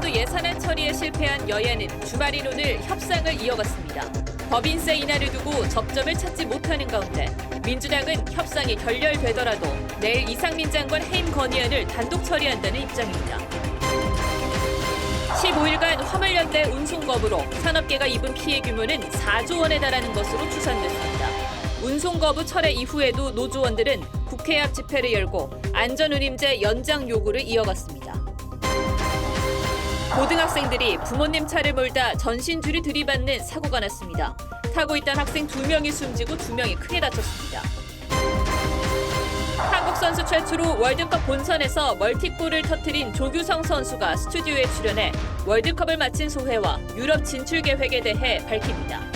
이번에도 예산안 처리에 실패한 여야는 주말인 오늘 협상을 이어갔습니다. 법인세 인하를 두고 접점을 찾지 못하는 가운데 민주당은 협상이 결렬되더라도 내일 이상민 장관 해임 건의안을 단독 처리한다는 입장입니다. 15일간 화물연대 운송거부로 산업계가 입은 피해 규모는 4조 원에 달하는 것으로 추산됐습니다. 운송거부 철회 이후에도 노조원들은 국회 앞 집회를 열고 안전운임제 연장 요구를 이어갔습니다. 고등학생들이 부모님 차를 몰다 전신줄이 들이받는 사고가 났습니다. 타고 있던 학생 2명이 숨지고 2명이 크게 다쳤습니다. 한국 선수 최초로 월드컵 본선에서 멀티골을 터뜨린 조규성 선수가 스튜디오에 출연해 월드컵을 마친 소회와 유럽 진출 계획에 대해 밝힙니다.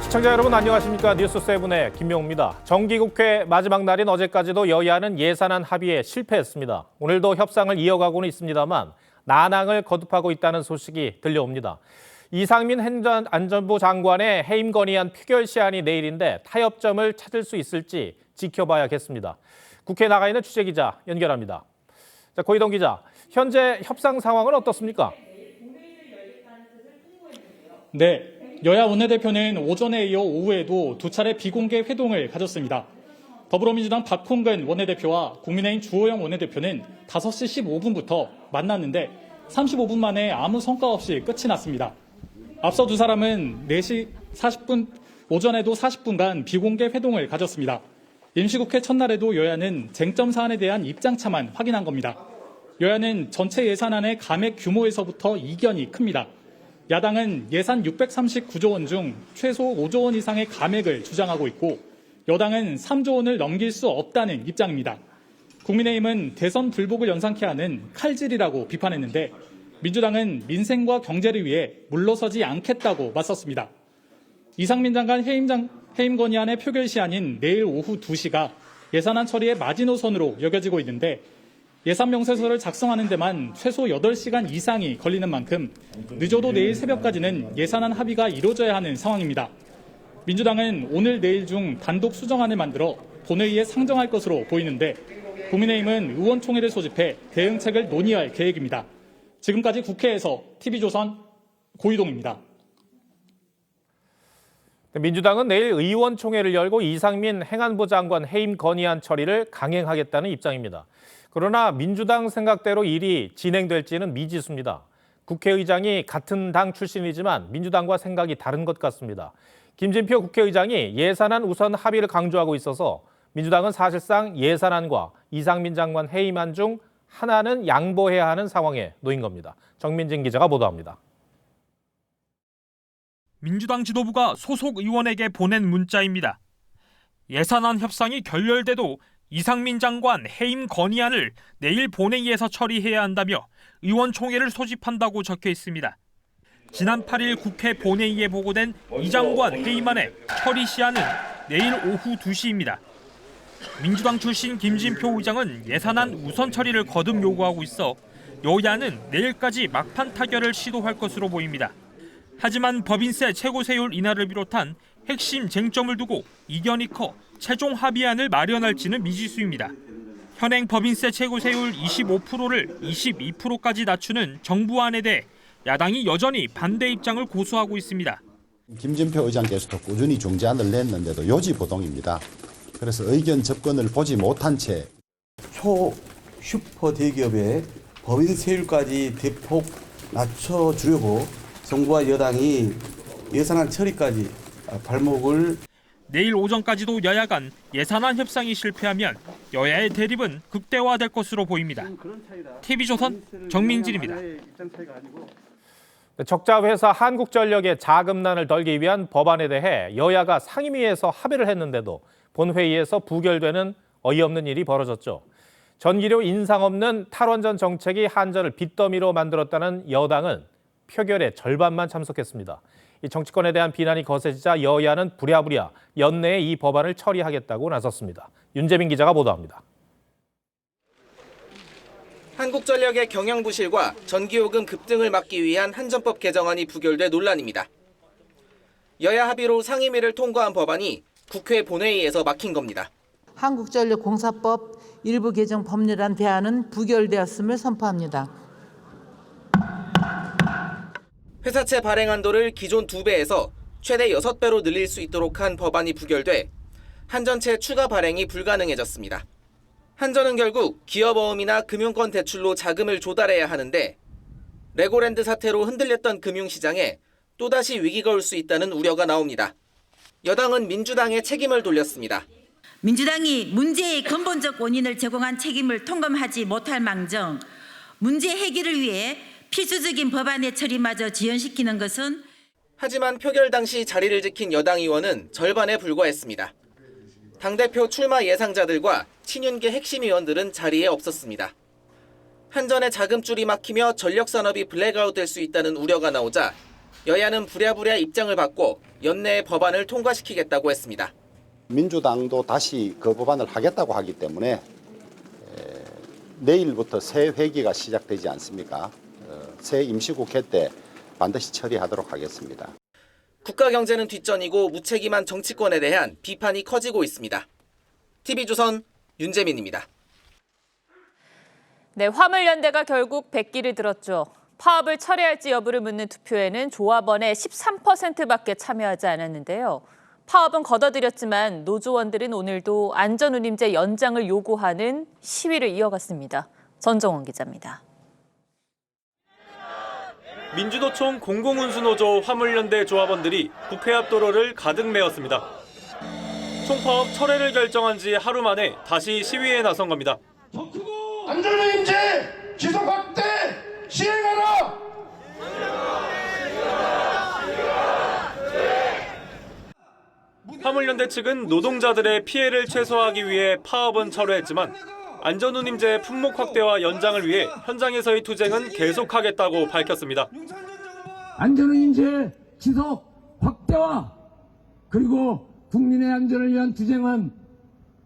시청자 여러분 안녕하십니까? 뉴스7의 김명우입니다. 정기국회 마지막 날인 어제까지도 여야는 예산안 합의에 실패했습니다. 오늘도 협상을 이어가고는 있습니다만 난항을 거듭하고 있다는 소식이 들려옵니다. 이상민 행정안전부 장관의 해임 건의안 표결 시한이 내일인데 타협점을 찾을 수 있을지 지켜봐야겠습니다. 국회에 나가 있는 취재기자 연결합니다. 자, 고희동 기자, 현재 협상 상황은 어떻습니까? 네. 여야 원내대표는 오전에 이어 오후에도 두 차례 비공개 회동을 가졌습니다. 더불어민주당 박홍근 원내대표와 국민의힘 주호영 원내대표는 5시 15분부터 만났는데 35분 만에 아무 성과 없이 끝이 났습니다. 앞서 두 사람은 4시 40분, 오전에도 40분간 비공개 회동을 가졌습니다. 임시국회 첫날에도 여야는 쟁점 사안에 대한 입장차만 확인한 겁니다. 여야는 전체 예산안의 감액 규모에서부터 이견이 큽니다. 야당은 예산 639조 원 중 최소 5조 원 이상의 감액을 주장하고 있고 여당은 3조 원을 넘길 수 없다는 입장입니다. 국민의힘은 대선 불복을 연상케 하는 칼질이라고 비판했는데 민주당은 민생과 경제를 위해 물러서지 않겠다고 맞섰습니다. 이상민 장관 해임 건의안의 표결 시한인 내일 오후 2시가 예산안 처리의 마지노선으로 여겨지고 있는데 예산 명세서를 작성하는 데만 최소 8시간 이상이 걸리는 만큼 늦어도 내일 새벽까지는 예산안 합의가 이루어져야 하는 상황입니다. 민주당은 오늘 내일 중 단독 수정안을 만들어 본회의에 상정할 것으로 보이는데 국민의힘은 의원총회를 소집해 대응책을 논의할 계획입니다. 지금까지 국회에서 TV조선 고희동입니다. 민주당은 내일 의원총회를 열고 이상민 행안부 장관 해임 건의안 처리를 강행하겠다는 입장입니다. 그러나 민주당 생각대로 일이 진행될지는 미지수입니다. 국회의장이 같은 당 출신이지만 민주당과 생각이 다른 것 같습니다. 김진표 국회의장이 예산안 우선 합의를 강조하고 있어서 민주당은 사실상 예산안과 이상민 장관 해임안 중 하나는 양보해야 하는 상황에 놓인 겁니다. 정민진 기자가 보도합니다. 민주당 지도부가 소속 의원에게 보낸 문자입니다. 예산안 협상이 결렬돼도 이상민 장관 해임 건의안을 내일 본회의에서 처리해야 한다며 의원총회를 소집한다고 적혀 있습니다. 지난 8일 국회 본회의에 보고된 이 장관 해임안의 처리 시한은 내일 오후 2시입니다. 민주당 출신 김진표 의장은 예산안 우선 처리를 거듭 요구하고 있어 여야는 내일까지 막판 타결을 시도할 것으로 보입니다. 하지만 법인세 최고세율 인하를 비롯한 핵심 쟁점을 두고 이견이 커 최종 합의안을 마련할지는 미지수입니다. 현행 법인세 최고세율 25%를 22%까지 낮추는 정부안에 대해 야당이 여전히 반대 입장을 고수하고 있습니다. 김진표 의장께서도 꾸준히 중재안을 냈는데도 요지부동입니다. 그래서 의견 접근을 보지 못한 채 초 슈퍼 대기업의 법인세율까지 대폭 낮춰주려고 정부와 여당이 예산안 처리까지 발목을 내일 오전까지도 여야 간 예산안 협상이 실패하면 여야의 대립은 극대화될 것으로 보입니다. TV조선 정민진입니다. 적자 회사 한국전력의 자금난을 덜기 위한 법안에 대해 여야가 상임위에서 합의를 했는데도 본회의에서 부결되는 어이없는 일이 벌어졌죠. 전기료 인상 없는 탈원전 정책이 한전을 빚더미로 만들었다는 여당은 표결의 절반만 참석했습니다. 이 정치권에 대한 비난이 거세지자 여야는 부랴부랴 연내에 이 법안을 처리하겠다고 나섰습니다. 윤재민 기자가 보도합니다. 한국전력의 경영부실과 전기요금 급등을 막기 위한 한전법 개정안이 부결돼 논란입니다. 여야 합의로 상임위를 통과한 법안이 국회 본회의에서 막힌 겁니다. 한국전력공사법 일부 개정 법률안 대안은 부결되었음을 선포합니다. 회사채 발행 한도를 기존 2배에서 최대 6배로 늘릴 수 있도록 한 법안이 부결돼 한전채 추가 발행이 불가능해졌습니다. 한전은 결국 기업어음이나 금융권 대출로 자금을 조달해야 하는데 레고랜드 사태로 흔들렸던 금융시장에 또다시 위기가 올 수 있다는 우려가 나옵니다. 여당은 민주당에 책임을 돌렸습니다. 민주당이 문제의 근본적 원인을 제공한 책임을 통감하지 못할 망정 문제 해결을 위해 필수적인 법안의 처리마저 지연시키는 것은 하지만 표결 당시 자리를 지킨 여당 의원은 절반에 불과했습니다. 당대표 출마 예상자들과 친윤계 핵심 의원들은 자리에 없었습니다. 한전의 자금줄이 막히며 전력산업이 블랙아웃 될 수 있다는 우려가 나오자 여야는 부랴부랴 입장을 바꿔 연내에 법안을 통과시키겠다고 했습니다. 민주당도 다시 그 법안을 하겠다고 하기 때문에 내일부터 새 회기가 시작되지 않습니까? 새 임시국회 때 반드시 처리하도록 하겠습니다. 국가 경제는 뒷전이고 무책임한 정치권에 대한 비판이 커지고 있습니다. TV조선 윤재민입니다. 네, 화물연대가 결국 백기를 들었죠. 파업을 철회할지 여부를 묻는 투표에는 조합원의 13%밖에 참여하지 않았는데요. 파업은 거둬들였지만 노조원들은 오늘도 안전운임제 연장을 요구하는 시위를 이어갔습니다. 전정원 기자입니다. 민주노총 공공운수노조 화물연대 조합원들이 국회 앞 도로를 가득 메웠습니다. 총파업 철회를 결정한 지 하루 만에 다시 시위에 나선 겁니다. 안전운임제 지속 확대 시행하라! 화물연대 측은 노동자들의 피해를 최소화하기 위해 파업은 철회했지만 안전운임제 품목 확대와 연장을 위해 현장에서의 투쟁은 계속하겠다고 밝혔습니다. 안전운임제 지속 확대와 그리고 국민의 안전을 위한 투쟁은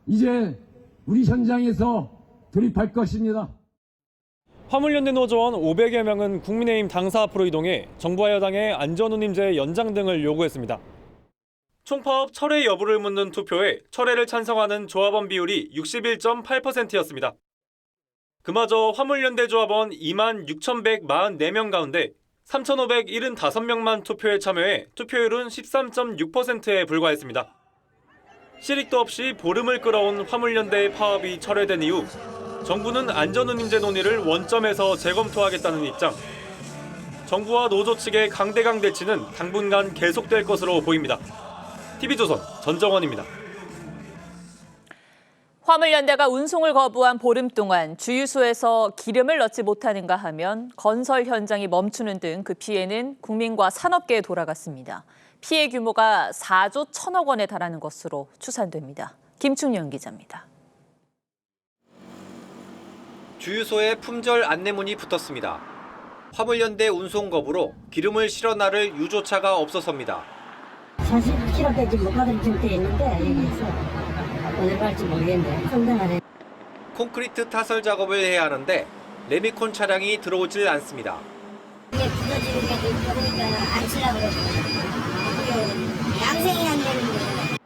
이제 우리 현장에서 돌입할 것입니다. 화물연대 노조원 500여 명은 국민의힘 당사 앞으로 이동해 정부와 여당의 안전운임제 연장 등을 요구했습니다. 총파업 철회 여부를 묻는 투표에 철회를 찬성하는 조합원 비율이 61.8%였습니다. 그마저 화물연대 조합원 26,144명 가운데 3,575명만 투표에 참여해 투표율은 13.6%에 불과했습니다. 실익도 없이 보름을 끌어온 화물연대의 파업이 철회된 이후 정부는 안전운임제 논의를 원점에서 재검토하겠다는 입장. 정부와 노조 측의 강대강 대치는 당분간 계속될 것으로 보입니다. TV조선 전정원입니다. 화물연대가 운송을 거부한 보름 동안 주유소에서 기름을 넣지 못하는가 하면 건설 현장이 멈추는 등 그 피해는 국민과 산업계에 돌아갔습니다. 피해 규모가 4조 1천억 원에 달하는 것으로 추산됩니다. 김충년 기자입니다. 주유소에 품절 안내문이 붙었습니다. 화물연대 운송 거부로 기름을 실어 나를 유조차가 없어서입니다. 40km까지 못 가는 상태에 있는데 여기서 오늘 갈지 모르겠는데 상당하네. 콘크리트 타설 작업을 해야 하는데 레미콘 차량이 들어오질 않습니다. 이게 부서지니까 그러니까 안 치려고 그러고 양생이 안 되는 거예요.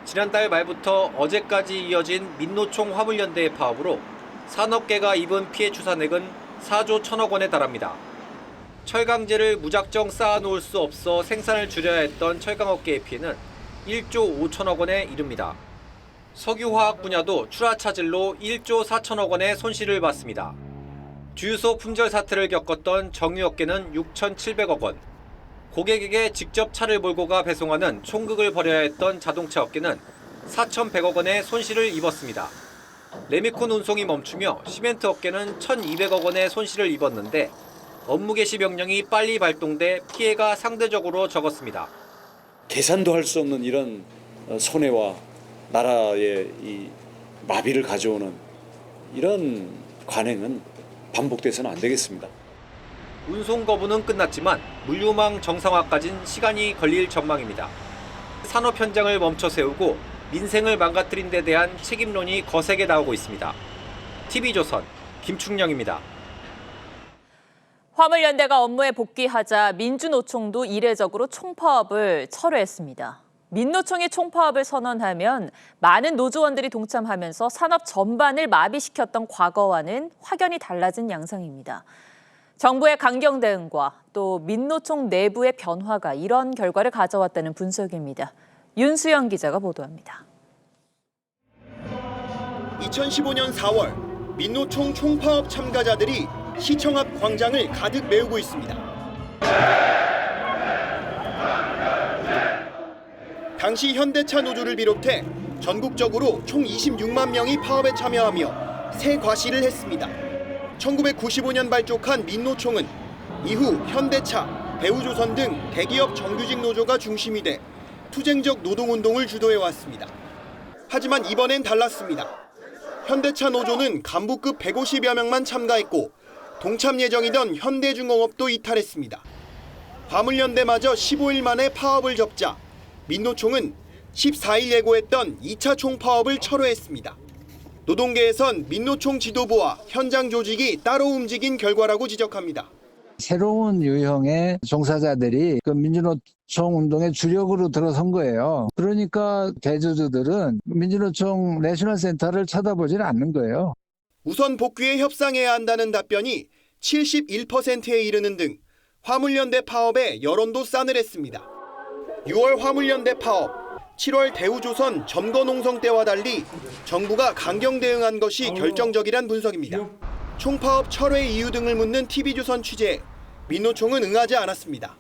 지난달 말부터 어제까지 이어진 민노총 화물연대의 파업으로 산업계가 입은 피해 추산액은 4조 1천억 원에 달합니다. 철강제를 무작정 쌓아놓을 수 없어 생산을 줄여야 했던 철강업계의 피해는 1조 5천억 원에 이릅니다. 석유화학 분야도 출하 차질로 1조 4천억 원의 손실을 봤습니다. 주유소 품절 사태를 겪었던 정유업계는 6,700억 원, 고객에게 직접 차를 몰고 가 배송하는 총극을 벌여야 했던 자동차 업계는 4,100억 원의 손실을 입었습니다. 레미콘 운송이 멈추며 시멘트 업계는 1,200억 원의 손실을 입었는데 업무 개시 명령이 빨리 발동돼 피해가 상대적으로 적었습니다. 계산도 할 수 없는 이런 손해와 나라의 이 마비를 가져오는 이런 관행은 반복돼서는 안 되겠습니다. 운송 거부는 끝났지만 물류망 정상화까지는 시간이 걸릴 전망입니다. 산업 현장을 멈춰 세우고 민생을 망가뜨린 데 대한 책임론이 거세게 나오고 있습니다. TV조선 김충영입니다. 화물연대가 업무에 복귀하자 민주노총도 이례적으로 총파업을 철회했습니다. 민노총이 총파업을 선언하면 많은 노조원들이 동참하면서 산업 전반을 마비시켰던 과거와는 확연히 달라진 양상입니다. 정부의 강경 대응과 또 민노총 내부의 변화가 이런 결과를 가져왔다는 분석입니다. 윤수영 기자가 보도합니다. 2015년 4월 민노총 총파업 참가자들이 시청 앞 광장을 가득 메우고 있습니다. 당시 현대차 노조를 비롯해 전국적으로 총 26만 명이 파업에 참여하며 새 과시를 했습니다. 1995년 발족한 민노총은 이후 현대차, 대우조선 등 대기업 정규직 노조가 중심이 돼 투쟁적 노동운동을 주도해왔습니다. 하지만 이번엔 달랐습니다. 현대차 노조는 간부급 150여 명만 참가했고 동참 예정이던 현대중공업도 이탈했습니다. 화물연대마저 15일 만에 파업을 접자 민노총은 14일 예고했던 2차 총파업을 철회했습니다. 노동계에선 민노총 지도부와 현장 조직이 따로 움직인 결과라고 지적합니다. 새로운 유형의 종사자들이 그 민주노총 운동의 주력으로 들어선 거예요. 그러니까 대주주들은 민주노총 내셔널센터를 쳐다보지는 않는 거예요. 우선 복귀에 협상해야 한다는 답변이 71%에 이르는 등 화물연대 파업에 여론도 싸늘했습니다. 6월 화물연대 파업, 7월 대우조선 점거농성 때와 달리 정부가 강경 대응한 것이 결정적이란 분석입니다. 총파업 철회 이유 등을 묻는 TV조선 취재에 민노총은 응하지 않았습니다.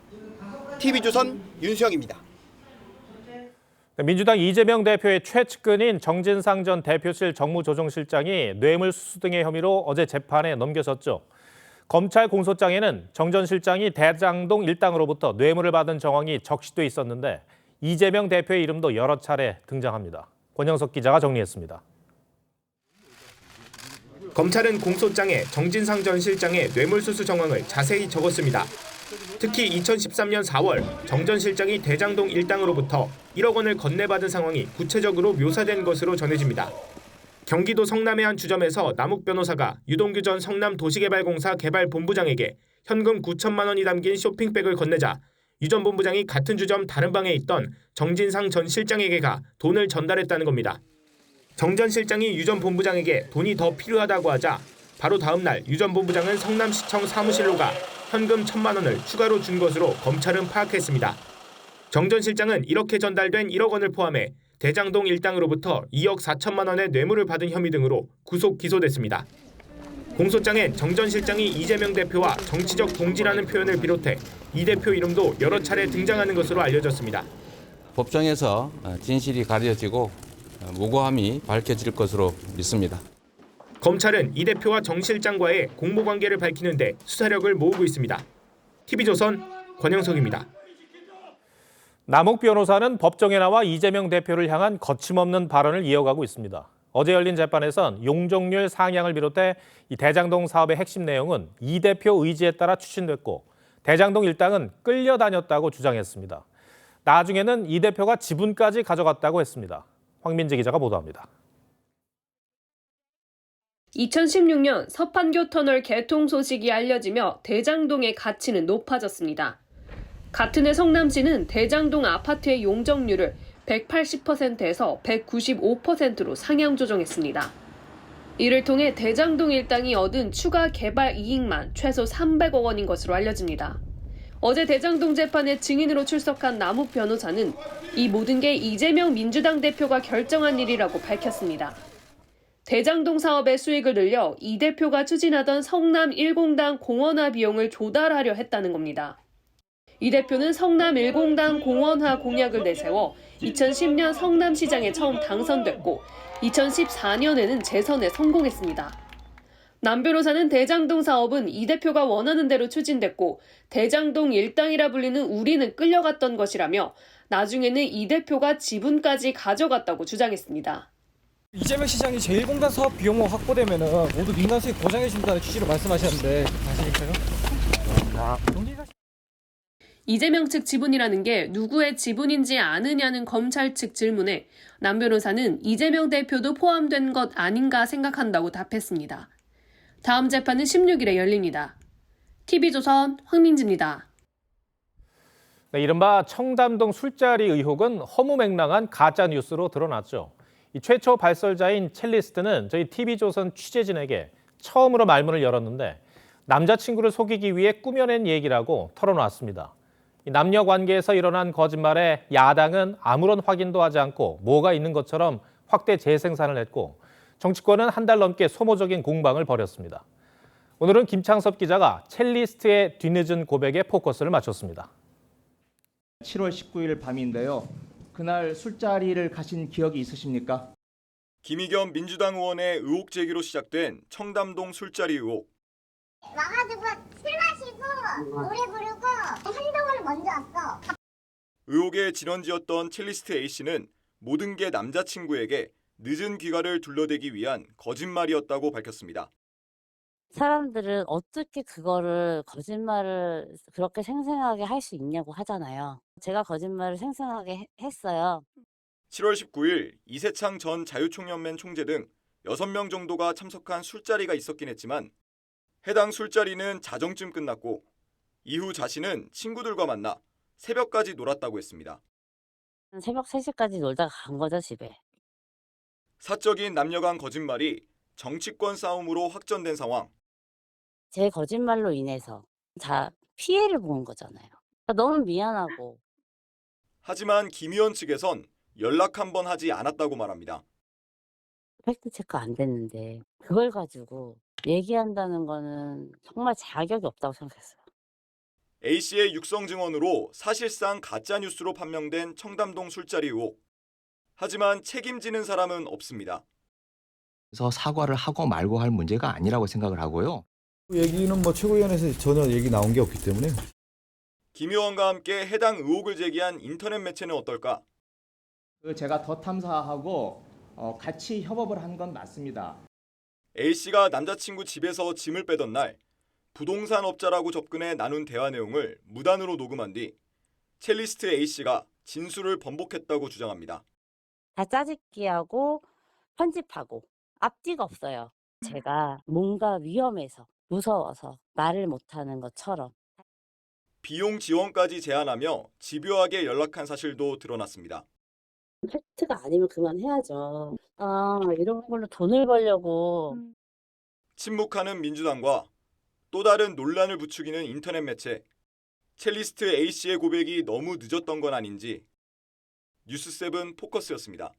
TV조선 윤수영입니다. 민주당 이재명 대표의 최측근인 정진상 전 대표실 정무조정실장이 뇌물수수 등의 혐의로 어제 재판에 넘겨졌죠. 검찰 공소장에는 정 전 실장이 대장동 일당으로부터 뇌물을 받은 정황이 적시돼 있었는데 이재명 대표의 이름도 여러 차례 등장합니다. 권영석 기자가 정리했습니다. 검찰은 공소장에 정진상 전 실장의 뇌물수수 정황을 자세히 적었습니다. 특히 2013년 4월 정 전 실장이 대장동 일당으로부터 1억 원을 건네받은 상황이 구체적으로 묘사된 것으로 전해집니다. 경기도 성남의 한 주점에서 남욱 변호사가 유동규 전 성남도시개발공사 개발본부장에게 현금 9천만 원이 담긴 쇼핑백을 건네자 유 전 본부장이 같은 주점 다른 방에 있던 정진상 전 실장에게 가 돈을 전달했다는 겁니다. 정 전 실장이 유 전 본부장에게 돈이 더 필요하다고 하자 바로 다음 날 유 전 본부장은 성남시청 사무실로 가 현금 1천만 원을 추가로 준 것으로 검찰은 파악했습니다. 정 전 실장은 이렇게 전달된 1억 원을 포함해 대장동 일당으로부터 2억 4천만 원의 뇌물을 받은 혐의 등으로 구속 기소됐습니다. 공소장엔 정 전 실장이 이재명 대표와 정치적 동지라는 표현을 비롯해 이 대표 이름도 여러 차례 등장하는 것으로 알려졌습니다. 법정에서 진실이 가려지고 무고함이 밝혀질 것으로 믿습니다. 검찰은 이 대표와 정 실장과의 공모관계를 밝히는 데 수사력을 모으고 있습니다. TV조선 권영석입니다. 남욱 변호사는 법정에 나와 이재명 대표를 향한 거침없는 발언을 이어가고 있습니다. 어제 열린 재판에선 용적률 상향을 비롯해 이 대장동 사업의 핵심 내용은 이 대표 의지에 따라 추진됐고 대장동 일당은 끌려다녔다고 주장했습니다. 나중에는 이 대표가 지분까지 가져갔다고 했습니다. 황민재 기자가 보도합니다. 2016년 서판교 터널 개통 소식이 알려지며 대장동의 가치는 높아졌습니다. 같은 해 성남시는 대장동 아파트의 용적률을 180%에서 195%로 상향 조정했습니다. 이를 통해 대장동 일당이 얻은 추가 개발 이익만 최소 300억 원인 것으로 알려집니다. 어제 대장동 재판에 증인으로 출석한 남욱 변호사는 이 모든 게 이재명 민주당 대표가 결정한 일이라고 밝혔습니다. 대장동 사업의 수익을 늘려 이 대표가 추진하던 성남 1공단 공원화 비용을 조달하려 했다는 겁니다. 이 대표는 성남 1공단 공원화 공약을 내세워 2010년 성남시장에 처음 당선됐고 2014년에는 재선에 성공했습니다. 남 변호사는 대장동 사업은 이 대표가 원하는 대로 추진됐고 대장동 일당이라 불리는 우리는 끌려갔던 것이라며 나중에는 이 대표가 지분까지 가져갔다고 주장했습니다. 이재명 시장이 제1공단 사업 비용만 확보되면 모두 민간 수익 보장해 준다는 취지로 말씀하셨는데 사실일까요? 이재명 측 지분이라는 게 누구의 지분인지 아느냐는 검찰 측 질문에 남 변호사는 이재명 대표도 포함된 것 아닌가 생각한다고 답했습니다. 다음 재판은 16일에 열립니다. TV조선 황민지입니다. 네, 이른바 청담동 술자리 의혹은 허무맹랑한 가짜 뉴스로 드러났죠. 이 최초 발설자인 첼리스트는 저희 TV조선 취재진에게 처음으로 말문을 열었는데 남자친구를 속이기 위해 꾸며낸 얘기라고 털어놨습니다. 이 남녀 관계에서 일어난 거짓말에 야당은 아무런 확인도 하지 않고 뭐가 있는 것처럼 확대 재생산을 했고 정치권은 한 달 넘게 소모적인 공방을 벌였습니다. 오늘은 김창섭 기자가 첼리스트의 뒤늦은 고백에 포커스를 맞췄습니다. 7월 19일 밤인데요. 그날 술자리를 가신 기억이 있으십니까? 김의겸 민주당 의원의 의혹 제기로 시작된 청담동 술자리 의혹. 와가지고 술 마시고 노래 부르고 행동을 먼저 왔어. 의혹의 진원지였던 첼리스트 A씨는 모든 게 남자친구에게 늦은 귀가를 둘러대기 위한 거짓말이었다고 밝혔습니다. 사람들은 어떻게 그거를 거짓말을 그렇게 생생하게 할 수 있냐고 하잖아요. 제가 거짓말을 생생하게 했어요. 7월 19일 이세창 전 자유총연맹 총재 등 6명 정도가 참석한 술자리가 있었긴 했지만 해당 술자리는 자정쯤 끝났고 이후 자신은 친구들과 만나 새벽까지 놀았다고 했습니다. 새벽 3시까지 놀다가 간 거죠, 집에. 사적인 남녀 간 거짓말이 정치권 싸움으로 확전된 상황. 제 거짓말로 인해서 다 피해를 본 거잖아요. 너무 미안하고. 하지만 김 의원 측에선 연락 한 번 하지 않았다고 말합니다. 팩트체크 안 됐는데 그걸 가지고 얘기한다는 거는 정말 자격이 없다고 생각했어요. A씨의 육성 증언으로 사실상 가짜뉴스로 판명된 청담동 술자리 의혹. 하지만 책임지는 사람은 없습니다. 그래서 사과를 하고 말고 할 문제가 아니라고 생각을 하고요. 얘기는 뭐 최고위원회에서 전혀 얘기 나온 게 없기 때문에. 김 의원과 함께 해당 의혹을 제기한 인터넷 매체는 어떨까? 제가 더 탐사하고 같이 협업을 한 건 맞습니다. A씨가 남자친구 집에서 짐을 빼던 날 부동산 업자라고 접근해 나눈 대화 내용을 무단으로 녹음한 뒤 첼리스트 A씨가 진술을 번복했다고 주장합니다. 다 짜집기하고 편집하고 앞뒤가 없어요. 제가 뭔가 위험해서 무서워서 말을 못하는 것처럼. 비용 지원까지 제안하며 집요하게 연락한 사실도 드러났습니다. 팩트가 아니면 그만해야죠. 이런 걸로 돈을 벌려고. 침묵하는 민주당과 또 다른 논란을 부추기는 인터넷 매체. 첼리스트 A씨의 고백이 너무 늦었던 건 아닌지. 뉴스7 포커스였습니다.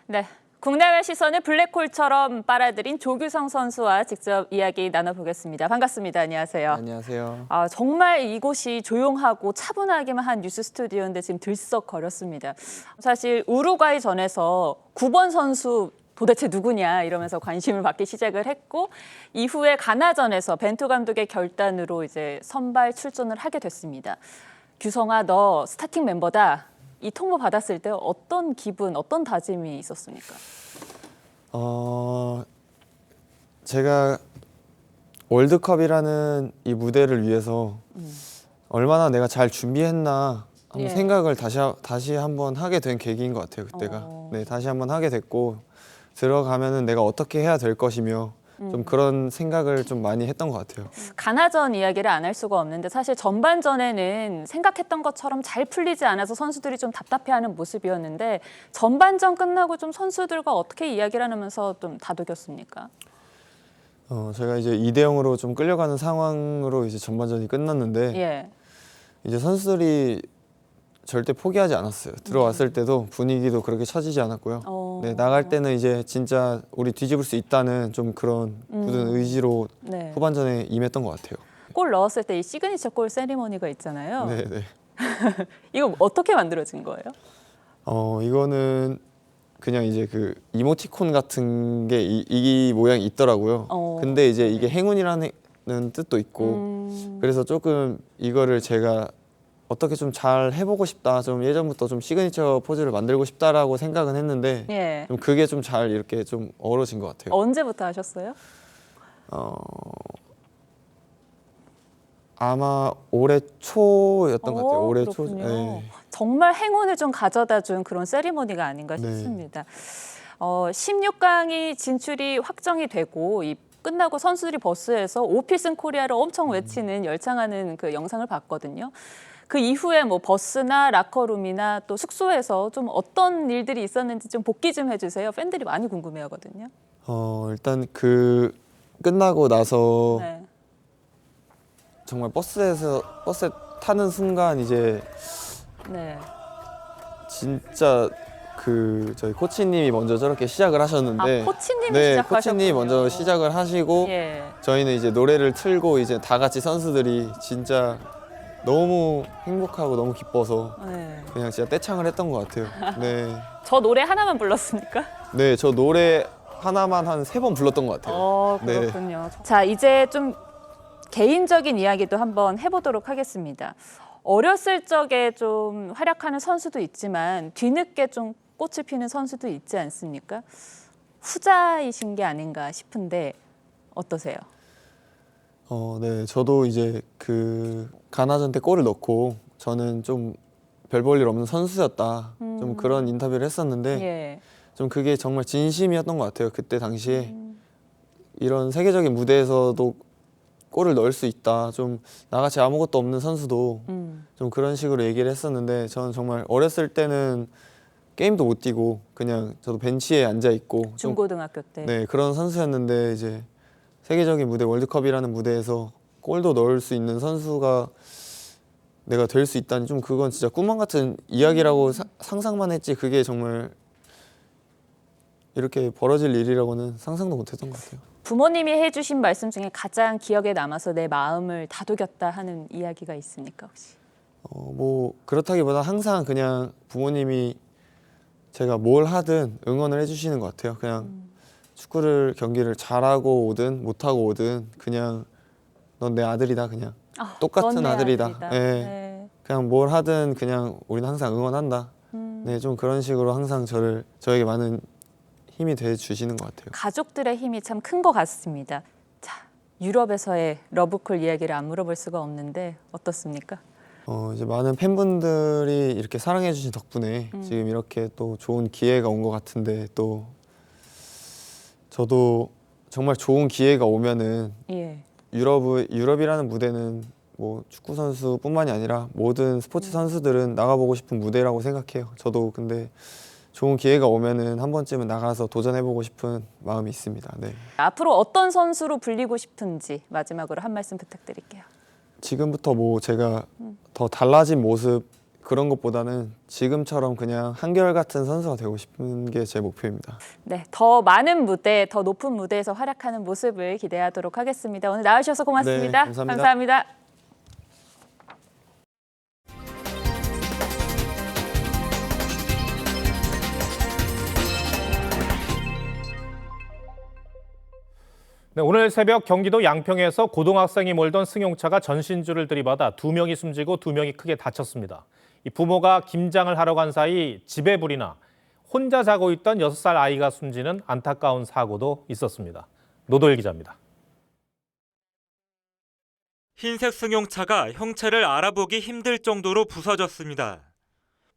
네, 국내외 시선을 블랙홀처럼 빨아들인 조규성 선수와 직접 이야기 나눠보겠습니다. 반갑습니다. 안녕하세요. 안녕하세요. 정말 이곳이 조용하고 차분하기만 한 뉴스 스튜디오인데 지금 들썩거렸습니다. 사실 우루과이전에서 9번 선수 도대체 누구냐 이러면서 관심을 받기 시작을 했고 이후에 가나전에서 벤투 감독의 결단으로 이제 선발 출전을 하게 됐습니다. 규성아, 너 스타팅 멤버다. 이 통보 받았을 때 어떤 기분, 어떤 다짐이 있었습니까? 제가 월드컵이라는 이 무대를 위해서 얼마나 내가 잘 준비했나 한번 생각을 다시 한번 하게 된 계기인 것 같아요. 그때가 네, 다시 한번 하게 됐고 들어가면은 내가 어떻게 해야 될 것이며 좀 그런 생각을 좀 많이 했던 것 같아요. 가나전 이야기를 안 할 수가 없는데 사실 전반전에는 생각했던 것처럼 잘 풀리지 않아서 선수들이 좀 답답해하는 모습이었는데 전반전 끝나고 좀 선수들과 어떻게 이야기를 하면서 좀 다독였습니까? 제가 이제 2대0으로 좀 끌려가는 상황으로 이제 전반전이 끝났는데 이제 선수들이 절대 포기하지 않았어요. 들어왔을 때도 분위기도 그렇게 처지지 않았고요. 네, 나갈 때는 이제 진짜 우리 뒤집을 수 있다는 좀 그런 굳은 의지로 후반전에 임했던 것 같아요. 골 넣었을 때 이 시그니처 골 세리머니가 있잖아요. 네. 이거 어떻게 만들어진 거예요? 이거는 그냥 이제 그 이모티콘 같은 게 이 모양이 있더라고요. 근데 이제 이게 행운이라는 뜻도 있고 그래서 조금 이거를 제가 어떻게 좀 잘 해보고 싶다. 좀 예전부터 좀 시그니처 포즈를 만들고 싶다라고 생각은 했는데 좀 그게 좀 잘 이렇게 좀 어우러진 것 같아요. 언제부터 하셨어요? 아마 올해 초였던 것 같아요. 올해 초. 그렇군요. 네. 정말 행운을 좀 가져다 준 그런 세리머니가 아닌가 네. 싶습니다. 16강이 진출이 확정이 되고 끝나고 선수들이 버스에서 오필슨 코리아를 엄청 외치는 열창하는 그 영상을 봤거든요. 그 이후에 뭐 버스나 라커룸이나 또 숙소에서 좀 어떤 일들이 있었는지 좀 복기 좀 해주세요. 팬들이 많이 궁금해하거든요. 일단 그 끝나고 나서 네. 정말 버스에 타는 순간 이제 네. 진짜 저희 코치님이 먼저 저렇게 시작을 하셨는데, 코치님이 네, 시작하셨군요. 코치님이 먼저 시작을 하시고 예. 저희는 이제 노래를 틀고 이제 다 같이 선수들이 진짜 너무 행복하고 너무 기뻐서 네. 그냥 진짜 떼창을 했던 것 같아요. 네, 저 노래 하나만 불렀습니까? 네, 저 노래 하나만 한 3번 불렀던 것 같아요. 그렇군요. 네. 자, 이제 좀 개인적인 이야기도 한번 해보도록 하겠습니다. 어렸을 적에 좀 활약하는 선수도 있지만 뒤늦게 좀 꽃을 피는 선수도 있지 않습니까? 후자이신 게 아닌가 싶은데 어떠세요? 네, 저도 이제 그 가나전 때 골을 넣고 저는 좀 별 볼 일 없는 선수였다. 좀 그런 인터뷰를 했었는데 예. 좀 그게 정말 진심이었던 것 같아요. 그때 당시에 이런 세계적인 무대에서도 골을 넣을 수 있다. 좀 나같이 아무것도 없는 선수도 좀 그런 식으로 얘기를 했었는데 저는 정말 어렸을 때는 게임도 못 뛰고 그냥 저도 벤치에 앉아 있고 중고등학교 때. 네, 그런 선수였는데 이제 세계적인 무대 월드컵이라는 무대에서 골도 넣을 수 있는 선수가 내가 될 수 있다니 좀 그건 진짜 꿈만 같은 이야기라고 상상만 했지 그게 정말 이렇게 벌어질 일이라고는 상상도 못했던 것 같아요. 부모님이 해주신 말씀 중에 가장 기억에 남아서 내 마음을 다독였다 하는 이야기가 있습니까 혹시? 뭐 그렇다기보다 항상 그냥 부모님이 제가 뭘 하든 응원을 해주시는 것 같아요. 그냥 경기를 잘하고 오든 못하고 오든 그냥 넌 내 아들이다 그냥 똑같은 아들이다. 네. 네. 그냥 뭘 하든 그냥 우리는 항상 응원한다. 네, 좀 그런 식으로 항상 저에게 많은 힘이 돼 주시는 것 같아요. 가족들의 힘이 참 큰 것 같습니다. 자, 유럽에서의 러브콜 이야기를 안 물어볼 수가 없는데 어떻습니까? 이제 많은 팬분들이 이렇게 사랑해 주신 덕분에 지금 이렇게 또 좋은 기회가 온 것 같은데 또 저도 정말 좋은 기회가 오면은 예. 유럽이라는 무대는 뭐 축구 선수뿐만이 아니라 모든 스포츠 선수들은 나가보고 싶은 무대라고 생각해요. 저도 근데 좋은 기회가 오면은 한 번쯤은 나가서 도전해보고 싶은 마음이 있습니다. 네. 앞으로 어떤 선수로 불리고 싶은지 마지막으로 한 말씀 부탁드릴게요. 지금부터 뭐 제가 더 달라진 모습 그런 것보다는 지금처럼 그냥 한결같은 선수가 되고 싶은 게 제 목표입니다. 네, 더 많은 무대, 더 높은 무대에서 활약하는 모습을 기대하도록 하겠습니다. 오늘 나와주셔서 고맙습니다. 네, 감사합니다. 감사합니다. 네, 오늘 새벽 경기도 양평에서 고등학생이 몰던 승용차가 전신주를 들이받아 2명이 숨지고 2명이 크게 다쳤습니다. 이 부모가 김장을 하러 간 사이 집에 불이 나 혼자 자고 있던 6살 아이가 숨지는 안타까운 사고도 있었습니다. 노도일 기자입니다. 흰색 승용차가 형체를 알아보기 힘들 정도로 부서졌습니다.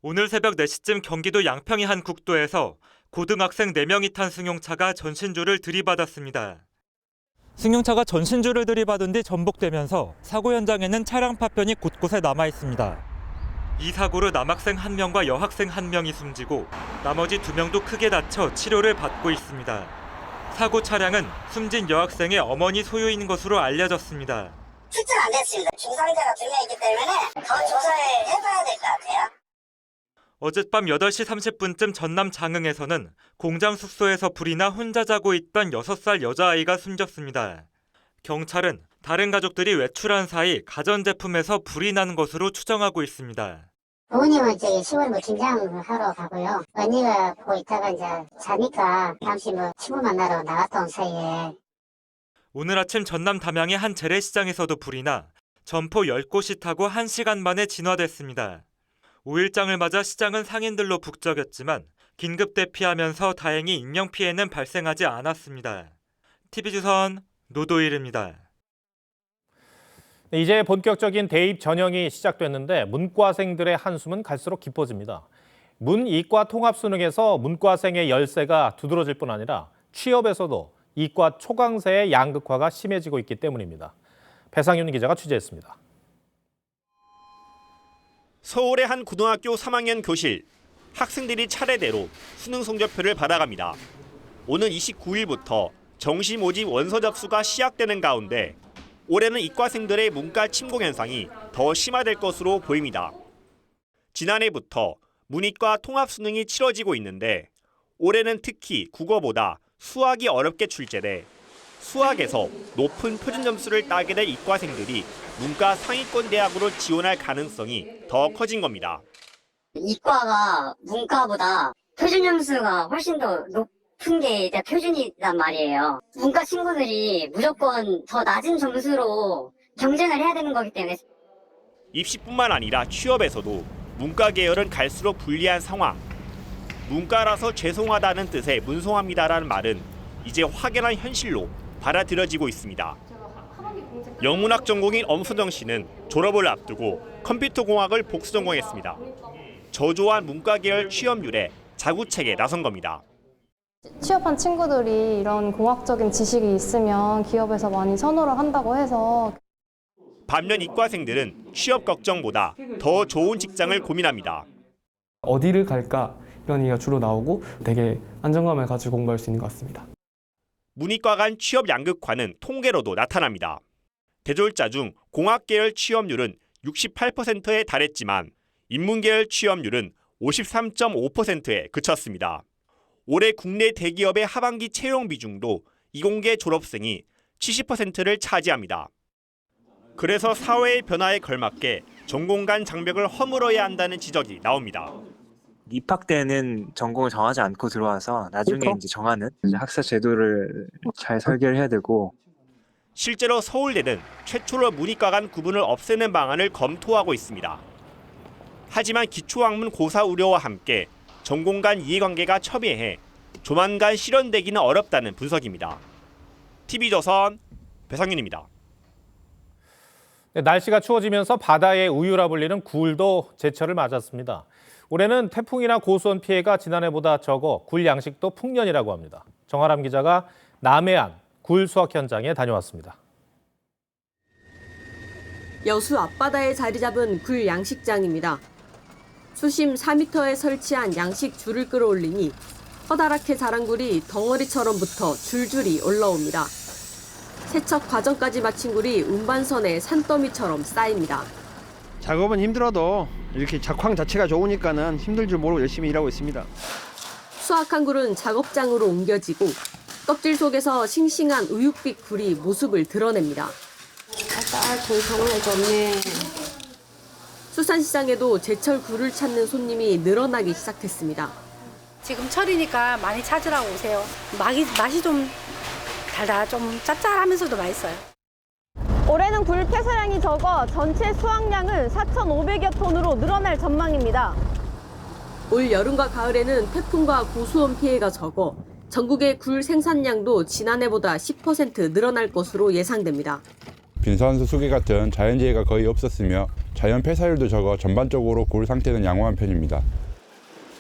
오늘 새벽 4시쯤 경기도 양평의 한 국도에서 고등학생 4명이 탄 승용차가 전신주를 들이받았습니다. 승용차가 전신주를 들이받은 뒤 전복되면서 사고 현장에는 차량 파편이 곳곳에 남아 있습니다. 이 사고로 남학생 1명과 여학생 1명이 숨지고 나머지 2명도 크게 다쳐 치료를 받고 있습니다. 사고 차량은 숨진 여학생의 어머니 소유인 것으로 알려졌습니다. 출전 안 됐습니다. 중상자가 2명이기 때문에 더 조사를 해봐야 될 것 같아요. 어젯밤 8시 30분쯤 전남 장흥에서는 공장 숙소에서 불이 나 혼자 자고 있던 6살 여자아이가 숨졌습니다. 경찰은 다른 가족들이 외출한 사이 가전제품에서 불이 난 것으로 추정하고 있습니다. 부모님은 저기 시골 김장을 하러 가고요. 언니가 보고 있다가 이제 자니까 잠시 친구 만나러 나갔다 온 사이에. 오늘 아침 전남 담양의 한 재래시장에서도 불이 나 점포 10곳이 타고 1시간 만에 진화됐습니다. 5일장을 맞아 시장은 상인들로 북적였지만 긴급 대피하면서 다행히 인명피해는 발생하지 않았습니다. TV조선 노도일입니다. 이제 본격적인 대입 전형이 시작됐는데 문과생들의 한숨은 갈수록 깊어집니다. 문이과 통합수능에서 문과생의 열세가 두드러질 뿐 아니라 취업에서도 이과 초강세의 양극화가 심해지고 있기 때문입니다. 배상윤 기자가 취재했습니다. 서울의 한 고등학교 3학년 교실. 학생들이 차례대로 수능 성적표를 받아갑니다. 오는 29일부터 정시 모집 원서 접수가 시작되는 가운데 올해는 이과생들의 문과 침공 현상이 더 심화될 것으로 보입니다. 지난해부터 문이과 통합 수능이 치러지고 있는데 올해는 특히 국어보다 수학이 어렵게 출제돼 수학에서 높은 표준 점수를 따게 될 이과생들이 문과 상위권 대학으로 지원할 가능성이 더 커진 겁니다. 이과가 문과보다 표준 점수가 훨씬 더 높은 게 이제 표준이란 말이에요. 문과 친구들이 무조건 더 낮은 점수로 경쟁을 해야 되는 거기 때문에. 입시뿐만 아니라 취업에서도 문과 계열은 갈수록 불리한 상황. 문과라서 죄송하다는 뜻의 문송합니다라는 말은 이제 확연한 현실로 받아들여지고 있습니다. 영문학 전공인 엄수정 씨는 졸업을 앞두고 컴퓨터공학을 복수 전공했습니다. 저조한 문과 계열 취업률에 자구책에 나선 겁니다. 취업한 친구들이 이런 공학적인 지식이 있으면 기업에서 많이 선호를 한다고 해서. 반면 이과생들은 취업 걱정보다 더 좋은 직장을 고민합니다. 어디를 갈까 이런 얘기가 주로 나오고 되게 안정감을 가지고 공부할 수 있는 것 같습니다. 문이과 간 취업 양극화는 통계로도 나타납니다. 대졸자 중 공학 계열 취업률은 68%에 달했지만 인문계열 취업률은 53.5%에 그쳤습니다. 올해 국내 대기업의 하반기 채용 비중도 이공계 졸업생이 70%를 차지합니다. 그래서 사회의 변화에 걸맞게 전공 간 장벽을 허물어야 한다는 지적이 나옵니다. 입학 때는 전공을 정하지 않고 들어와서 나중에 이제 정하는 학사 제도를 잘 설계를 해야 되고. 실제로 서울대는 최초로 문이과 간 구분을 없애는 방안을 검토하고 있습니다. 하지만 기초학문 고사 우려와 함께 전공 간 이해관계가 첨예해 조만간 실현되기는 어렵다는 분석입니다. TV조선 배상윤입니다. 날씨가 추워지면서 바다의 우유라 불리는 굴도 제철을 맞았습니다. 올해는 태풍이나 고수원 피해가 지난해보다 적어 굴 양식도 풍년이라고 합니다. 정아람 기자가 남해안 굴 수확 현장에 다녀왔습니다. 여수 앞바다에 자리 잡은 굴 양식장입니다. 수심 4m에 설치한 양식 줄을 끌어올리니 커다랗게 자란 굴이 덩어리처럼 붙어 줄줄이 올라옵니다. 세척 과정까지 마친 굴이 운반선에 산더미처럼 쌓입니다. 작업은 힘들어도 이렇게 작황 자체가 좋으니까는 힘들 줄 모르고 열심히 일하고 있습니다. 수확한 굴은 작업장으로 옮겨지고 껍질 속에서 싱싱한 우윳빛 굴이 모습을 드러냅니다. 정말 좋네. 수산시장에도 제철 굴을 찾는 손님이 늘어나기 시작했습니다. 지금 철이니까 많이 찾으라고 오세요. 맛이 좀 달달하, 좀 짭짤하면서도 맛있어요. 올해는 굴 폐사량이 적어 전체 수확량은 4,500여 톤으로 늘어날 전망입니다. 올 여름과 가을에는 태풍과 고수원 피해가 적어 전국의 굴 생산량도 지난해보다 10% 늘어날 것으로 예상됩니다. 빈선수 수계 같은 자연재해가 거의 없었으며 자연 폐사율도 적어 전반적으로 굴 상태는 양호한 편입니다.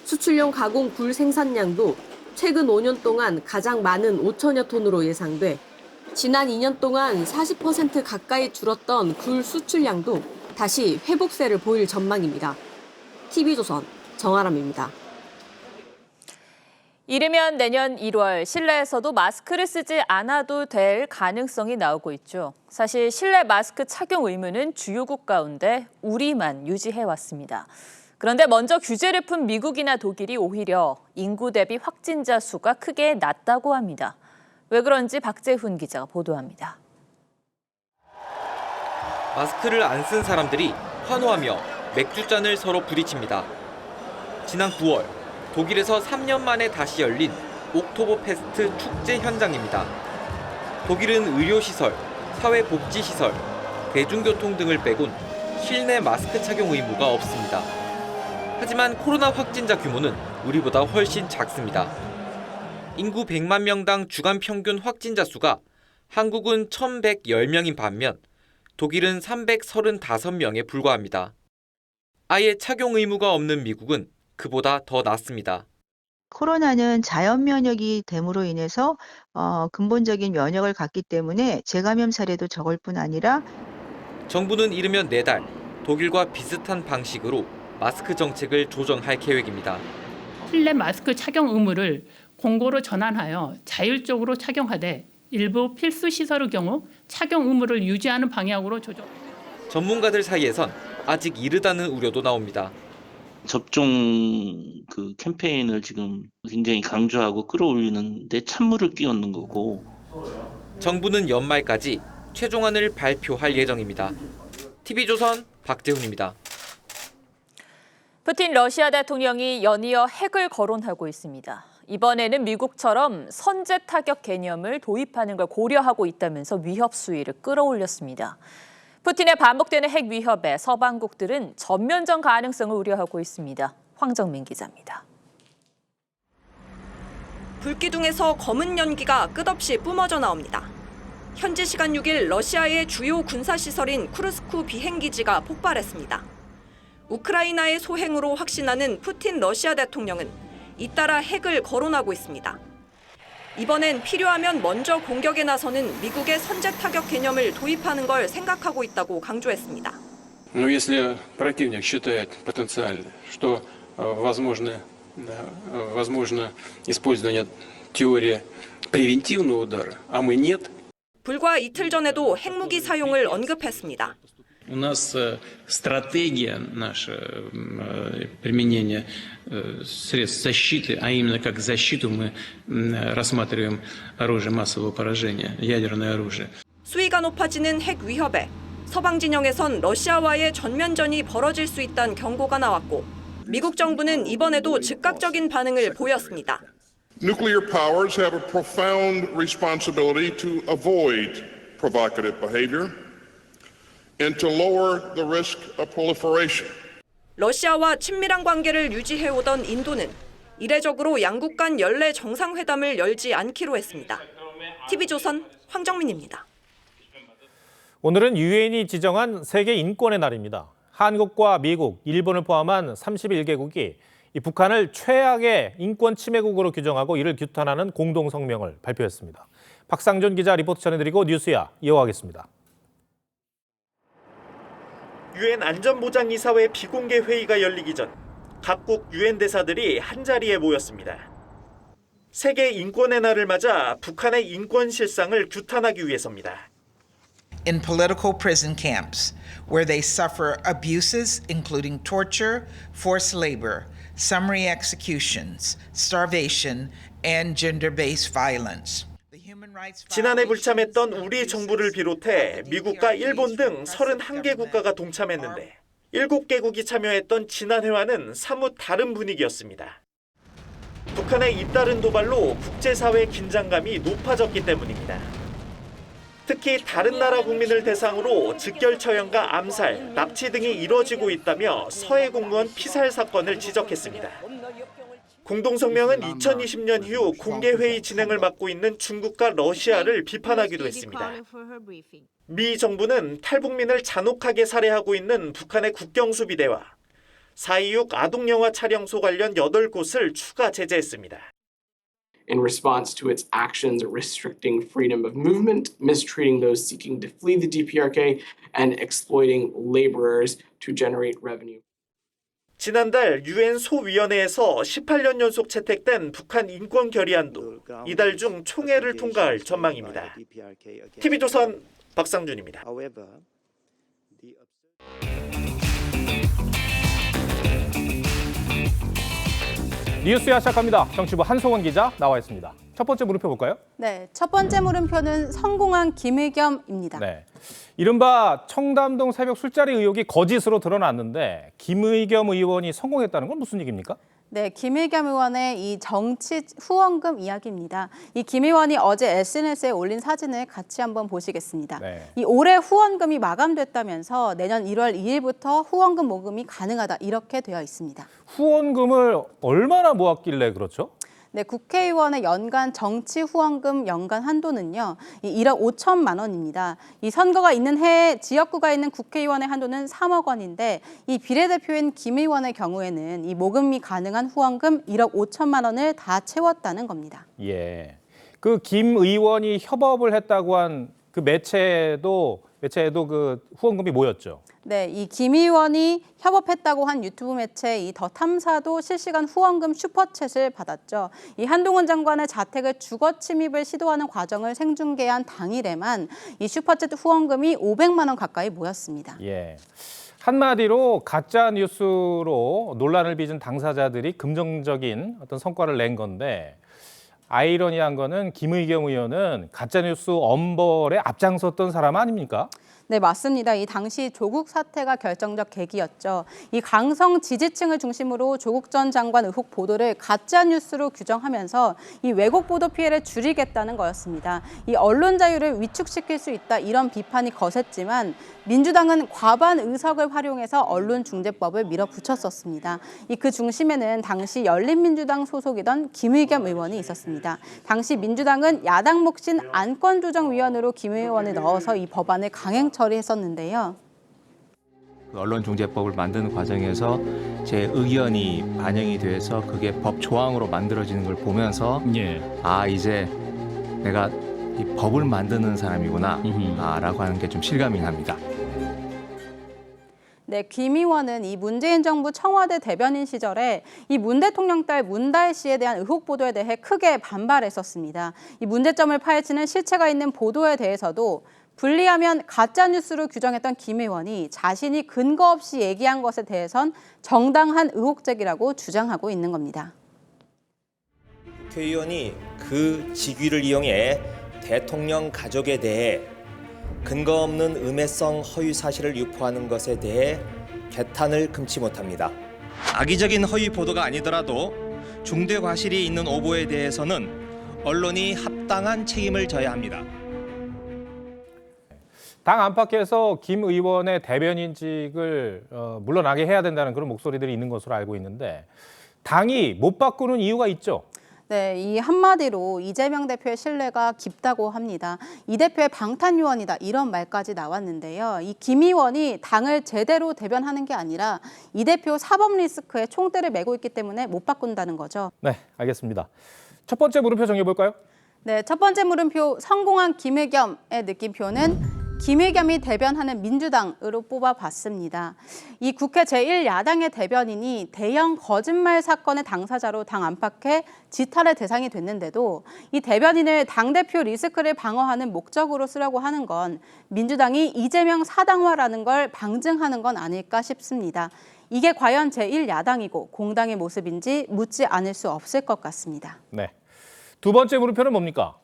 수출용 가공 굴 생산량도 최근 5년 동안 가장 많은 5천여 톤으로 예상돼 지난 2년 동안 40% 가까이 줄었던 굴 수출량도 다시 회복세를 보일 전망입니다. TV조선 정아람입니다. 이르면 내년 1월 실내에서도 마스크를 쓰지 않아도 될 가능성이 나오고 있죠. 사실 실내 마스크 착용 의무는 주요국 가운데 우리만 유지해왔습니다. 그런데 먼저 규제를 푼 미국이나 독일이 오히려 인구 대비 확진자 수가 크게 낮다고 합니다. 왜 그런지 박재훈 기자가 보도합니다. 마스크를 안 쓴 사람들이 환호하며 맥주잔을 서로 부딪힙니다. 지난 9월 독일에서 3년 만에 다시 열린 옥토버페스트 축제 현장입니다. 독일은 의료시설, 사회복지시설, 대중교통 등을 빼곤 실내 마스크 착용 의무가 없습니다. 하지만 코로나 확진자 규모는 우리보다 훨씬 작습니다. 인구 100만 명당 주간 평균 확진자 수가 한국은 1,110명인 반면 독일은 335명에 불과합니다. 아예 착용 의무가 없는 미국은 그보다 더 낮습니다. 코로나는 자연 면역이 됨으로 인해서 근본적인 면역을 갖기 때문에 재감염 사례도 적을 뿐 아니라 정부는 이르면 4달 독일과 비슷한 방식으로 마스크 정책을 조정할 계획입니다. 실내 마스크 착용 의무를 공고로 전환하여 자율적으로 착용하되 일부 필수 시설의 경우 착용 의무를 유지하는 방향으로 조정. 전문가들 사이에선 아직 이르다는 우려도 나옵니다. 접종 캠페인을 지금 굉장히 강조하고 끌어올리는데 찬물을 끼얹는 거고. 정부는 연말까지 최종안을 발표할 예정입니다. TV조선 박재훈입니다. 푸틴 러시아 대통령이 연이어 핵을 거론하고 있습니다. 이번에는 미국처럼 선제 타격 개념을 도입하는 걸 고려하고 있다면서 위협 수위를 끌어올렸습니다. 푸틴의 반복되는 핵 위협에 서방국들은 전면전 가능성을 우려하고 있습니다. 황정민 기자입니다. 불기둥에서 검은 연기가 끝없이 뿜어져 나옵니다. 현지 시간 6일 러시아의 주요 군사시설인 쿠르스크 비행기지가 폭발했습니다. 우크라이나의 소행으로 확신하는 푸틴 러시아 대통령은 잇따라 핵을 거론하고 있습니다. 이번엔 필요하면 먼저 공격에 나서는 미국의 선제 타격 개념을 도입하는 걸 생각하고 있다고 강조했습니다. Если противник считает потенциально, что возможно использование теории превентивного удара, а мы нет. 불과 이틀 전에도 핵무기 사용을 언급했습니다. У нас стратегия наша применения средств защиты, а именно как защиту мы рассматриваем оружие массового поражения, ядерное оружие. 수위가 높아지는 핵 위협에 서방 진영에선 러시아와의 전면전이 벌어질 수 있다는 경고가 나왔고 미국 정부는 이번에도 즉각적인 반응을 보였습니다. Nuclear powers have a profound responsibility to avoid provocative behavior and to lower the risk of proliferation. 러시아와 친밀한 관계를 유지해오던 인도는 이례적으로 양국 간 연례 정상회담을 열지 않기로 했습니다. TV조선 황정민입니다. 오늘은 유엔이 지정한 세계 인권의 날입니다. 한국과 미국, 일본을 포함한 31개국이 이 북한을 최악의 인권 침해국으로 규정하고 이를 규탄하는 공동 성명을 발표했습니다. 박상준 기자 리포트 전해드리고 뉴스야 이어가겠습니다. 유엔 안전보장이사회 비공개 회의가 열리기 전 각국 유엔 대사들이 한자리에 모였습니다. 세계 인권의 날을 맞아 북한의 인권 실상을 규탄하기 위해서입니다. In political prison camps, where they suffer abuses including torture, forced labor, summary executions, starvation, and gender-based violence. 지난해 불참했던 우리 정부를 비롯해 미국과 일본 등 31개 국가가 동참했는데 7개국이 참여했던 지난해와는 사뭇 다른 분위기였습니다. 북한의 잇따른 도발로 국제사회 긴장감이 높아졌기 때문입니다. 특히 다른 나라 국민을 대상으로 즉결 처형과 암살, 납치 등이 이뤄지고 있다며 서해 공무원 피살 사건을 지적했습니다. 공동성명은 2020년 이후 공개회의 진행을 맡고 있는 중국과 러시아를 비판하기도 했습니다. 미 정부는 탈북민을 잔혹하게 살해하고 있는 북한의 국경수비대와 4.26 아동영화 촬영소 관련 8곳을 추가 제재했습니다. In response to its actions restricting freedom of movement, mistreating those seeking to flee the DPRK, and exploiting laborers to generate revenue. 지난달 유엔 소위원회에서 18년 연속 채택된 북한 인권 결의안도 이달 중 총회를 통과할 전망입니다. TV조선 박상준입니다. 뉴스야 시작합니다. 정치부 한송원 기자 나와 있습니다. 첫 번째 물음표 볼까요? 네, 첫 번째 물음표는 성공한 김의겸입니다. 네, 이른바 청담동 새벽 술자리 의혹이 거짓으로 드러났는데 김의겸 의원이 성공했다는 건 무슨 얘기입니까? 네, 김의겸 의원의 이 정치 후원금 이야기입니다. 이 김 의원이 어제 SNS에 올린 사진을 같이 한번 보시겠습니다. 네. 이 올해 후원금이 마감됐다면서 내년 1월 2일부터 후원금 모금이 가능하다 이렇게 되어 있습니다. 후원금을 얼마나 모았길래 그렇죠? 네, 국회의원의 연간 정치 후원금 연간 한도는요, 1억 5천만 원입니다. 이 선거가 있는 해에 지역구가 있는 국회의원의 한도는 3억 원인데 이 비례대표인 김 의원의 경우에는 이 모금이 가능한 후원금 1억 5천만 원을 다 채웠다는 겁니다. 예. 그 김 의원이 협업을 했다고 한 그 매체에도 그 후원금이 모였죠. 네, 이 김 의원이 협업했다고 한 유튜브 매체 이 더 탐사도 실시간 후원금 슈퍼챗을 받았죠. 이 한동훈 장관의 자택을 주거 침입을 시도하는 과정을 생중계한 당일에만 이 슈퍼챗 후원금이 500만 원 가까이 모였습니다. 예. 한마디로 가짜 뉴스로 논란을 빚은 당사자들이 긍정적인 어떤 성과를 낸 건데 아이러니한 거는 김의겸 의원은 가짜 뉴스 엄벌에 앞장섰던 사람 아닙니까? 네, 맞습니다. 이 당시 조국 사태가 결정적 계기였죠. 이 강성 지지층을 중심으로 조국 전 장관 의혹 보도를 가짜 뉴스로 규정하면서 이 왜곡 보도 피해를 줄이겠다는 거였습니다. 이 언론 자유를 위축시킬 수 있다 이런 비판이 거셌지만 민주당은 과반 의석을 활용해서 언론중재법을 밀어붙였었습니다. 그 중심에는 당시 열린민주당 소속이던 김의겸 의원이 있었습니다. 당시 민주당은 야당 몫인 안건조정위원으로 김 의원을 넣어서 이 법안을 강행 처리했었는데요. 언론중재법을 만드는 과정에서 제 의견이 반영이 돼서 그게 법 조항으로 만들어지는 걸 보면서 아 이제 내가 이 법을 만드는 사람이구나 라고 하는 게 좀 실감이 납니다. 네, 김 의원은 이 문재인 정부 청와대 대변인 시절에 이 문 대통령 딸 문다혜 씨에 대한 의혹 보도에 대해 크게 반발했었습니다. 이 문제점을 파헤치는 실체가 있는 보도에 대해서도 불리하면 가짜뉴스로 규정했던 김 의원이 자신이 근거 없이 얘기한 것에 대해선 정당한 의혹 제기라고 주장하고 있는 겁니다. 국회의원이 그 직위를 이용해 대통령 가족에 대해 근거 없는 음해성 허위 사실을 유포하는 것에 대해 개탄을 금치 못합니다. 악의적인 허위 보도가 아니더라도 중대 과실이 있는 오보에 대해서는 언론이 합당한 책임을 져야 합니다. 당 안팎에서 김 의원의 대변인직을 물러나게 해야 된다는 그런 목소리들이 있는 것으로 알고 있는데 당이 못 바꾸는 이유가 있죠. 네, 이 한마디로 이재명 대표의 신뢰가 깊다고 합니다. 이 대표의 방탄 요원이다 이런 말까지 나왔는데요. 이 김 의원이 당을 제대로 대변하는 게 아니라 이 대표 사법 리스크에 총대를 메고 있기 때문에 못 바꾼다는 거죠. 네, 알겠습니다. 첫 번째 물음표 정해볼까요? 네, 첫 번째 물음표 성공한 김의겸의 느낌표는 김의겸이 대변하는 민주당으로 뽑아봤습니다. 이 국회 제1야당의 대변인이 대형 거짓말 사건의 당사자로 당 안팎에 지탄의 대상이 됐는데도 이 대변인을 당대표 리스크를 방어하는 목적으로 쓰려고 하는 건 민주당이 이재명 사당화라는 걸 방증하는 건 아닐까 싶습니다. 이게 과연 제1야당이고 공당의 모습인지 묻지 않을 수 없을 것 같습니다. 네, 두 번째 물음표는 뭡니까?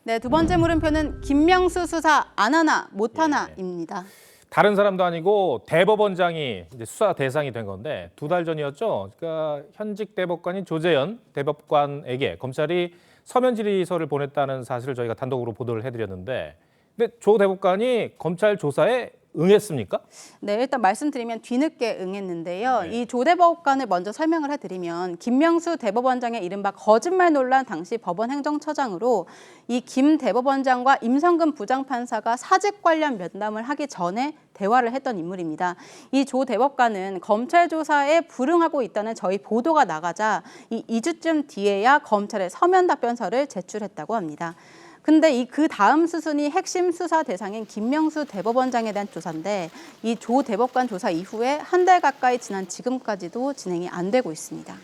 네, 두 번째 물음표는 김명수 수사 안 하나 못 하나입니다. 다른 사람도 아니고 대법원장이 이제 수사 대상이 된 건데 2달 전이었죠. 그러니까 현직 대법관인 조재현 대법관에게 검찰이 서면 질의서를 보냈다는 사실을 저희가 단독으로 보도를 해드렸는데 근데 조 대법관이 검찰 조사에 응했습니까? 네, 일단 말씀드리면 뒤늦게 응했는데요. 이 조 대법관을 먼저 설명을 해드리면 김명수 대법원장의 이른바 거짓말 논란 당시 법원 행정처장으로 이 김 대법원장과 임성근 부장판사가 사직 관련 면담을 하기 전에 대화를 했던 인물입니다. 이 조 대법관은 검찰 조사에 불응하고 있다는 저희 보도가 나가자 이 2주쯤 뒤에야 검찰에 서면 답변서를 제출했다고 합니다. 근데 그 다음 수순이 핵심 수사 대상인 김명수 대법원장에 대한 조사인데 이 조 대법관 조사 이후에 한 달 가까이 지난 지금까지도 진행이 안 되고 있습니다.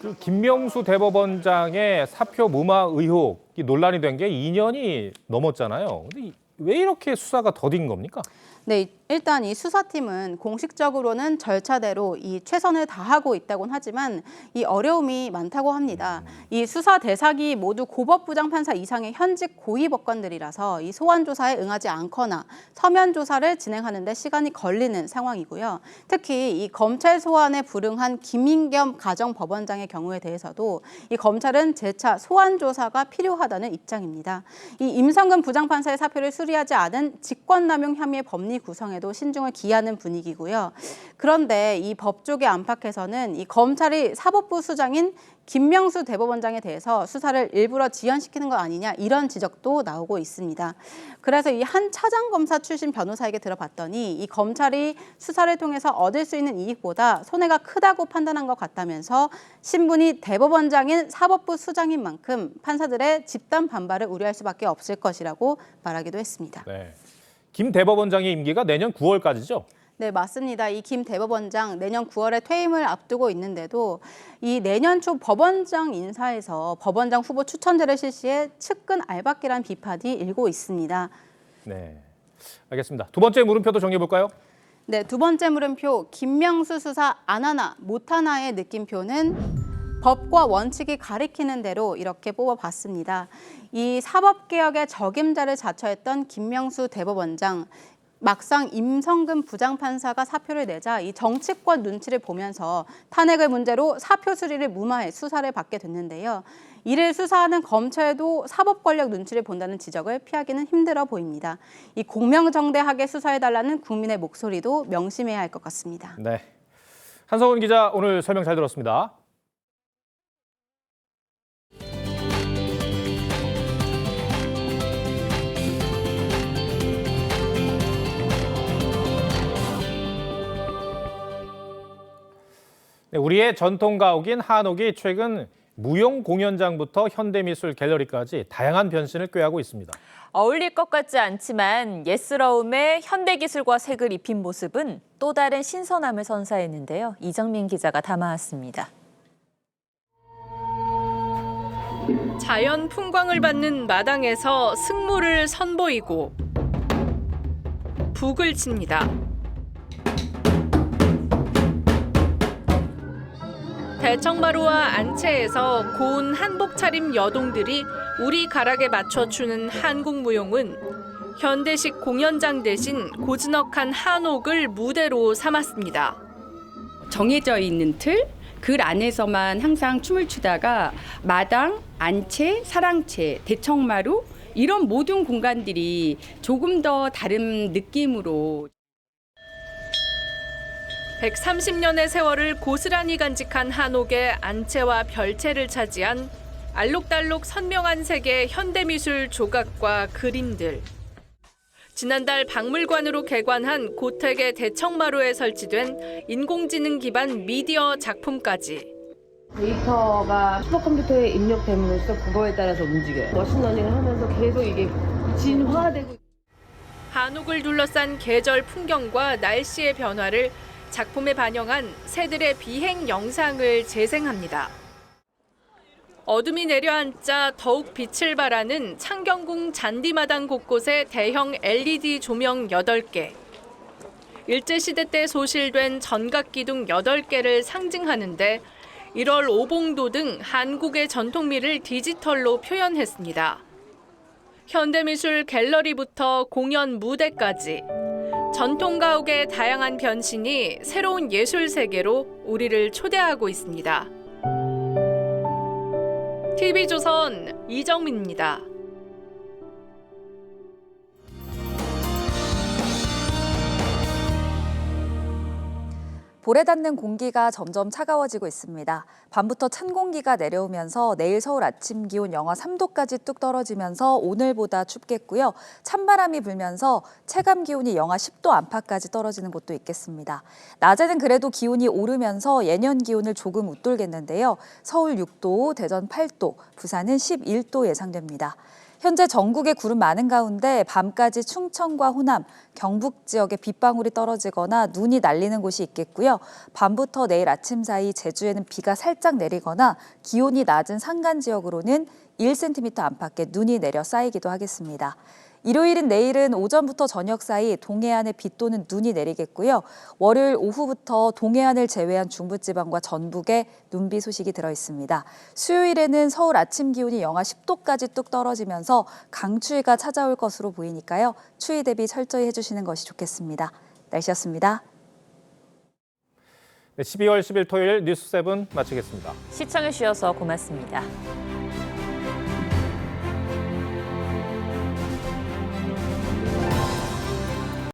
그 김명수 대법원장의 사표 무마 의혹이 논란이 된 게 2년이 넘었잖아요. 근데 왜 이렇게 수사가 더딘 겁니까? 네, 일단 이 수사팀은 공식적으로는 절차대로 이 최선을 다하고 있다곤 하지만 이 어려움이 많다고 합니다. 이 수사 대상이 모두 고법부장판사 이상의 현직 고위 법관들이라서 이 소환 조사에 응하지 않거나 서면 조사를 진행하는 데 시간이 걸리는 상황이고요. 특히 이 검찰 소환에 불응한 김의겸 가정법원장의 경우에 대해서도 이 검찰은 재차 소환 조사가 필요하다는 입장입니다. 이 임성근 부장판사의 사표를 수리하지 않은 직권남용 혐의의 법리 구성에 결정에도 신중을 기하는 분위기고요. 그런데 이 법조계 안팎에서는 이 검찰이 사법부 수장인 김명수 대법원장에 대해서 수사를 일부러 지연시키는 것 아니냐 이런 지적도 나오고 있습니다. 그래서 이 한 차장검사 출신 변호사에게 들어봤더니 이 검찰이 수사를 통해서 얻을 수 있는 이익보다 손해가 크다고 판단한 것 같다면서 신분이 대법원장인 사법부 수장인 만큼 판사들의 집단 반발을 우려할 수밖에 없을 것이라고 말하기도 했습니다. 네. 김 대법원장의 임기가 내년 9월까지죠? 네, 맞습니다. 이 김 대법원장 내년 9월에 퇴임을 앞두고 있는데도 이 내년 초 법원장 인사에서 법원장 후보 추천제를 실시해 측근 알박기란 비판이 일고 있습니다. 네, 알겠습니다. 두 번째 물음표도 정리해 볼까요? 네, 두 번째 물음표 김명수 수사 안 하나 못 하나의 느낌표는 법과 원칙이 가리키는 대로 이렇게 뽑아봤습니다. 이 사법개혁의 적임자를 자처했던 김명수 대법원장, 막상 임성근 부장판사가 사표를 내자 이 정치권 눈치를 보면서 탄핵을 문제로 사표 수리를 무마해 수사를 받게 됐는데요. 이를 수사하는 검찰도 사법권력 눈치를 본다는 지적을 피하기는 힘들어 보입니다. 이 공명정대하게 수사해달라는 국민의 목소리도 명심해야 할 것 같습니다. 네, 한성훈 기자 오늘 설명 잘 들었습니다. 네, 우리의 전통 가옥인 한옥이 최근 무용 공연장부터 현대미술 갤러리까지 다양한 변신을 꾀하고 있습니다. 어울릴 것 같지 않지만 예스러움에 현대기술과 색을 입힌 모습은 또 다른 신선함을 선사했는데요. 이정민 기자가 담아왔습니다. 자연 풍광을 받는 마당에서 승모를 선보이고 북을 칩니다. 대청마루와 안채에서 고운 한복 차림 여동들이 우리 가락에 맞춰 추는 한국 무용은 현대식 공연장 대신 고즈넉한 한옥을 무대로 삼았습니다. 정해져 있는 틀, 그 안에서만 항상 춤을 추다가 마당, 안채, 사랑채, 대청마루 이런 모든 공간들이 조금 더 다른 느낌으로 130년의 세월을 고스란히 간직한 한옥의 안채와 별채를 차지한 알록달록 선명한 색의 현대미술 조각과 그림들. 지난달 박물관으로 개관한 고택의 대청마루에 설치된 인공지능 기반 미디어 작품까지. 데이터가 슈퍼컴퓨터에 입력됨으로써 그거에 따라서 움직여요. 머신러닝을 하면서 계속 이게 진화되고. 한옥을 둘러싼 계절 풍경과 날씨의 변화를 작품에 반영한 새들의 비행 영상을 재생합니다. 어둠이 내려앉자 더욱 빛을 발하는 창경궁 잔디마당 곳곳에 대형 LED 조명 8개. 일제시대 때 소실된 전각기둥 8개를 상징하는데 1월 오봉도 등 한국의 전통미를 디지털로 표현했습니다. 현대미술 갤러리부터 공연 무대까지 전통 가옥의 다양한 변신이 새로운 예술 세계로 우리를 초대하고 있습니다. TV조선 이정민입니다. 볼에 닿는 공기가 점점 차가워지고 있습니다. 밤부터 찬 공기가 내려오면서 내일 서울 아침 기온 영하 3도까지 뚝 떨어지면서 오늘보다 춥겠고요. 찬바람이 불면서 체감 기온이 영하 10도 안팎까지 떨어지는 곳도 있겠습니다. 낮에는 그래도 기온이 오르면서 예년 기온을 조금 웃돌겠는데요. 서울 6도, 대전 8도, 부산은 11도 예상됩니다. 현재 전국에 구름 많은 가운데 밤까지 충청과 호남, 경북 지역에 빗방울이 떨어지거나 눈이 날리는 곳이 있겠고요. 밤부터 내일 아침 사이 제주에는 비가 살짝 내리거나 기온이 낮은 산간 지역으로는 1cm 안팎의 눈이 내려 쌓이기도 하겠습니다. 일요일인 내일은 오전부터 저녁 사이 동해안에 비 또는 눈이 내리겠고요. 월요일 오후부터 동해안을 제외한 중부지방과 전북에 눈비 소식이 들어있습니다. 수요일에는 서울 아침 기온이 영하 10도까지 뚝 떨어지면서 강추위가 찾아올 것으로 보이니까요. 추위 대비 철저히 해주시는 것이 좋겠습니다. 날씨였습니다. 네, 12월 10일 토요일 뉴스7 마치겠습니다. 시청해주셔서 고맙습니다.